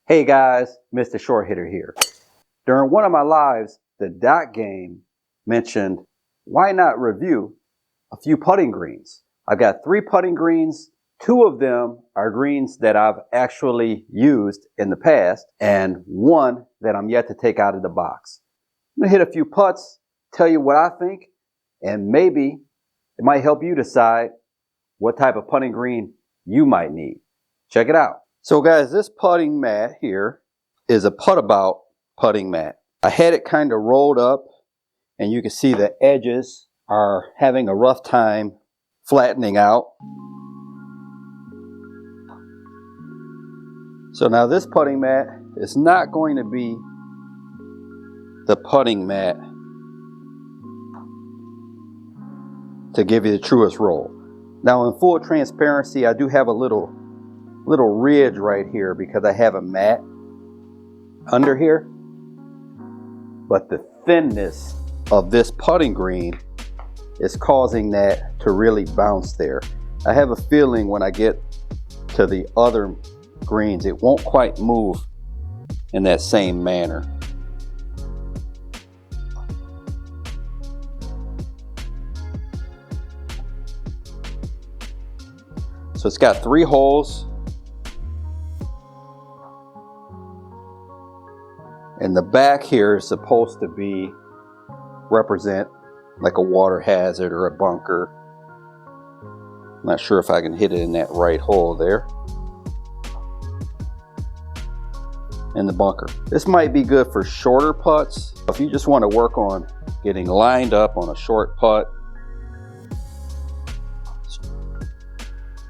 Hey guys, Mr. Short Hitter here. During one of my lives, the Dot Game mentioned, why not review a few putting greens? I've got 3 putting greens. 2 of them are greens that I've actually used in the past, and 1 that I'm yet to take out of the box. I'm gonna hit a few putts, tell you what I think, and maybe it might help you decide what type of putting green you might need. Check it out. So guys, this putting mat here is a Putt-About putting mat. I had it kind of rolled up, and you can see the edges are having a rough time flattening out. So now this putting mat is not going to be the putting mat to give you the truest roll. Now in full transparency, I do have a little ridge right here because I have a mat under here, but the thinness of this putting green is causing that to really bounce there. I have a feeling when I get to the other greens, it won't quite move in that same manner. So it's got 3 holes. And the back here is supposed to represent like a water hazard or a bunker. I'm not sure if I can hit it in that right hole there. In the bunker. This might be good for shorter putts. If you just want to work on getting lined up on a short putt,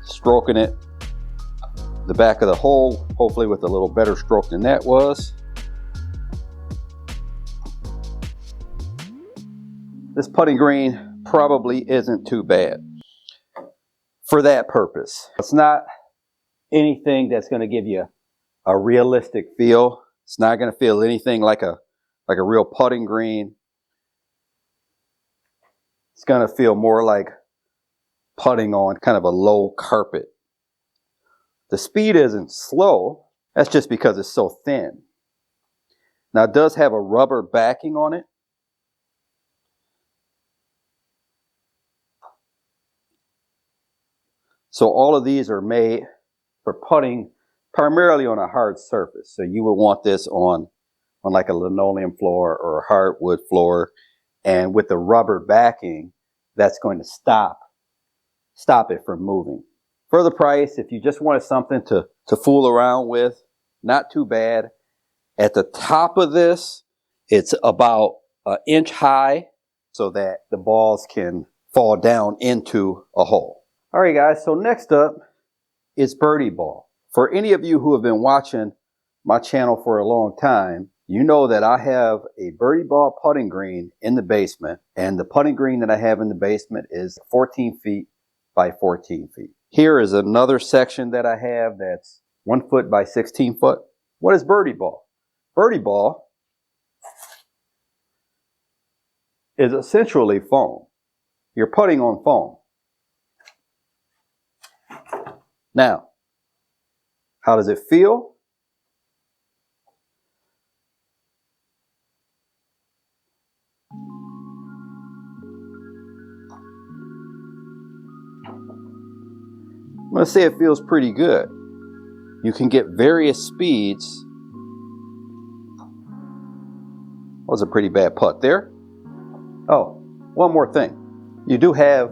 stroking it the back of the hole, hopefully with a little better stroke than that was. This putting green probably isn't too bad for that purpose. It's not anything that's going to give you a realistic feel. It's not going to feel anything like a real putting green. It's going to feel more like putting on kind of a low carpet. The speed isn't slow. That's just because it's so thin. Now it does have a rubber backing on it. So all of these are made for putting primarily on a hard surface. So you would want this on like a linoleum floor or a hardwood floor. And with the rubber backing, that's going to stop it from moving. For the price, if you just wanted something to fool around with, not too bad. At the top of this, it's about 1 inch high so that the balls can fall down into a hole. All right, guys, so next up is Birdie Ball. For any of you who have been watching my channel for a long time, you know that I have a Birdie Ball putting green in the basement, and the putting green that I have in the basement is 14 feet by 14 feet. Here is another section that I have that's 1 foot by 16 foot. What is Birdie Ball? Birdie Ball is essentially foam. You're putting on foam. Now, how does it feel? I'm going to say it feels pretty good. You can get various speeds. That was a pretty bad putt there. Oh, one more thing. You do have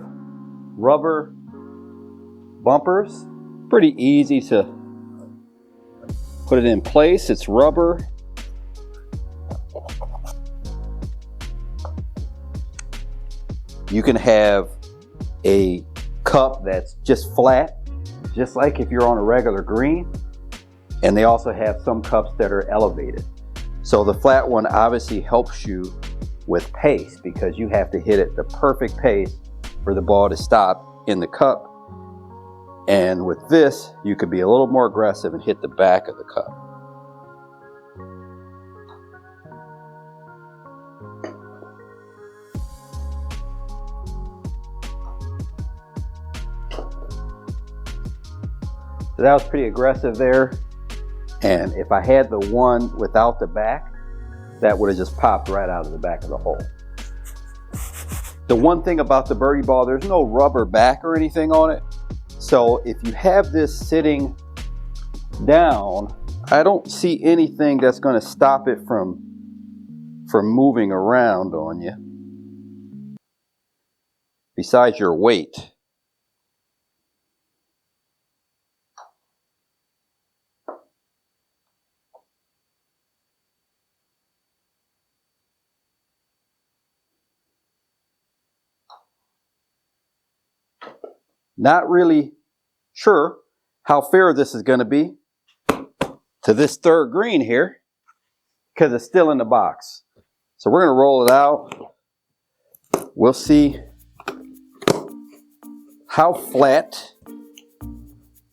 rubber bumpers. Pretty easy to put it in place. It's rubber. You can have a cup that's just flat, just like if you're on a regular green. And they also have some cups that are elevated. So the flat one obviously helps you with pace because you have to hit it the perfect pace for the ball to stop in the cup. And with this, you could be a little more aggressive and hit the back of the cup. So that was pretty aggressive there. And if I had the one without the back, that would have just popped right out of the back of the hole. The one thing about the Birdie Ball, there's no rubber back or anything on it. So if you have this sitting down, I don't see anything that's going to stop it from moving around on you, besides your weight. Not really sure how fair this is going to be to this third green here, because it's still in the box. So we're going to roll it out. We'll see how flat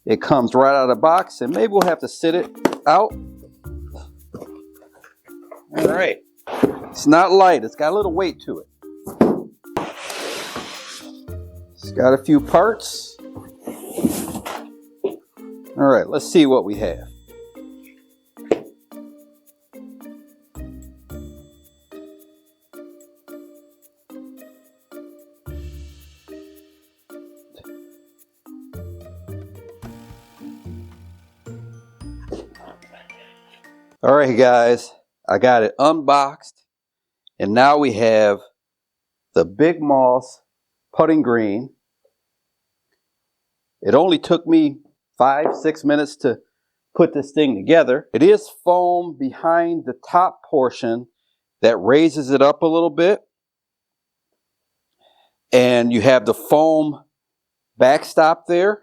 it comes right out of the box, and maybe we'll have to sit it out. All right. It's not light. It's got a little weight to it. It's got a few parts. All right, let's see what we have. All right, guys, I got it unboxed, and now we have the Big Moss putting green. It only took me 5-6 minutes to put this thing together. It is foam behind the top portion that raises it up a little bit, and you have the foam backstop there.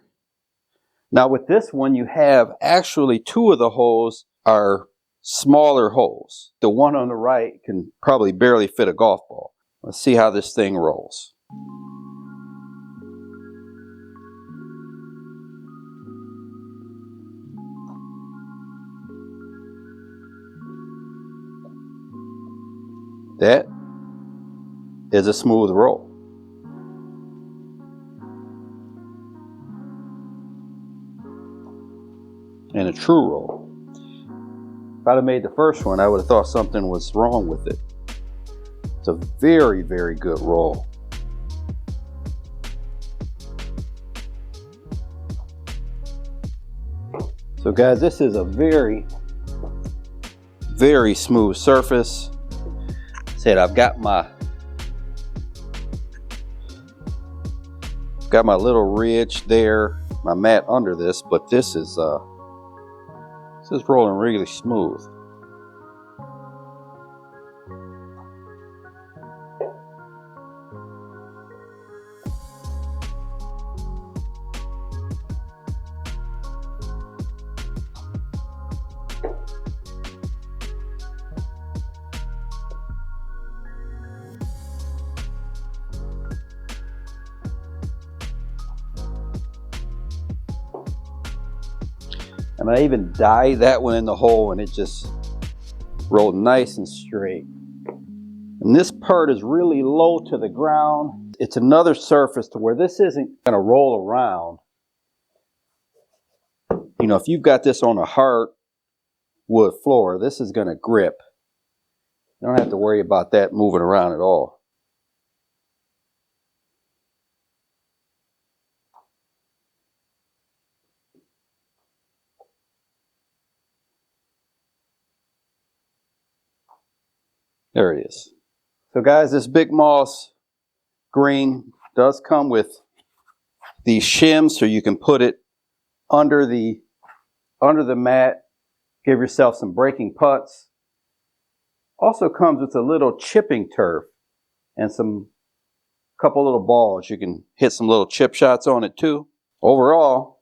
Now with this one, you have actually two of the holes are smaller holes. The one on the right can probably barely fit a golf ball. Let's see how this thing rolls. That is a smooth roll. And a true roll. If I'd have made the first one, I would have thought something was wrong with it. It's a very, very good roll. So guys, this is a very, very smooth surface. Said I've got my little ridge there, my mat under this, but this is rolling really smooth. And I even dyed that one in the hole, and it just rolled nice and straight. And this part is really low to the ground. It's another surface to where this isn't going to roll around. You know, if you've got this on a hard wood floor, this is going to grip. You don't have to worry about that moving around at all. There it is. So guys, this Big Moss green does come with these shims, so you can put it under the mat, give yourself some breaking putts. Also comes with a little chipping turf and couple little balls. You can hit some little chip shots on it too. Overall,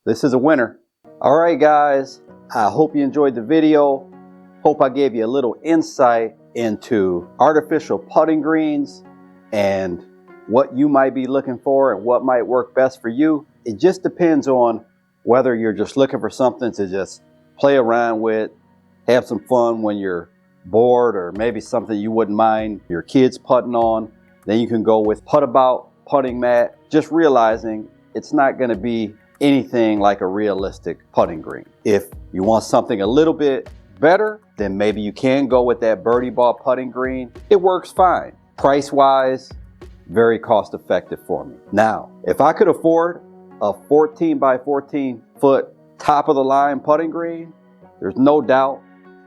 this is a winner. All right, guys, I hope you enjoyed the video. Hope I gave you a little insight into artificial putting greens and what you might be looking for and what might work best for you. It just depends on whether you're just looking for something to just play around with, have some fun when you're bored, or maybe something you wouldn't mind your kids putting on. Then you can go with Putt About putting mat, just realizing it's not going to be anything like a realistic putting green. If You want something a little bit better, then maybe you can go with that Birdie Ball putting green. It works fine. Price-wise, very cost-effective for me. Now, if I could afford a 14 by 14 foot top-of-the-line putting green, there's no doubt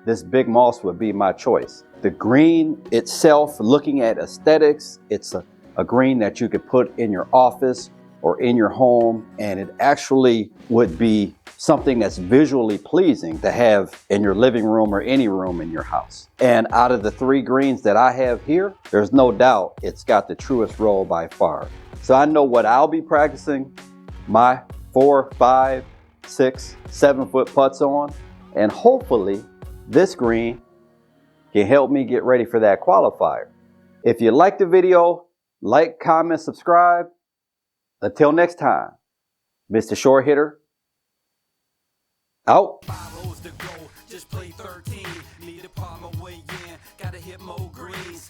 this Big Moss would be my choice. The green itself, looking at aesthetics, it's a green that you could put in your office or in your home, and it actually would be something that's visually pleasing to have in your living room or any room in your house. And out of the 3 greens that I have here, there's no doubt it's got the truest roll by far. So I know what I'll be practicing my 4, 5, 6, 7 foot putts on, and hopefully this green can help me get ready for that qualifier. If you like the video, like, comment, subscribe. Until next time, Mr. Short Hitter, out. 5 holes to go, just play 13. Need a palm away, yeah. Gotta hit more greens.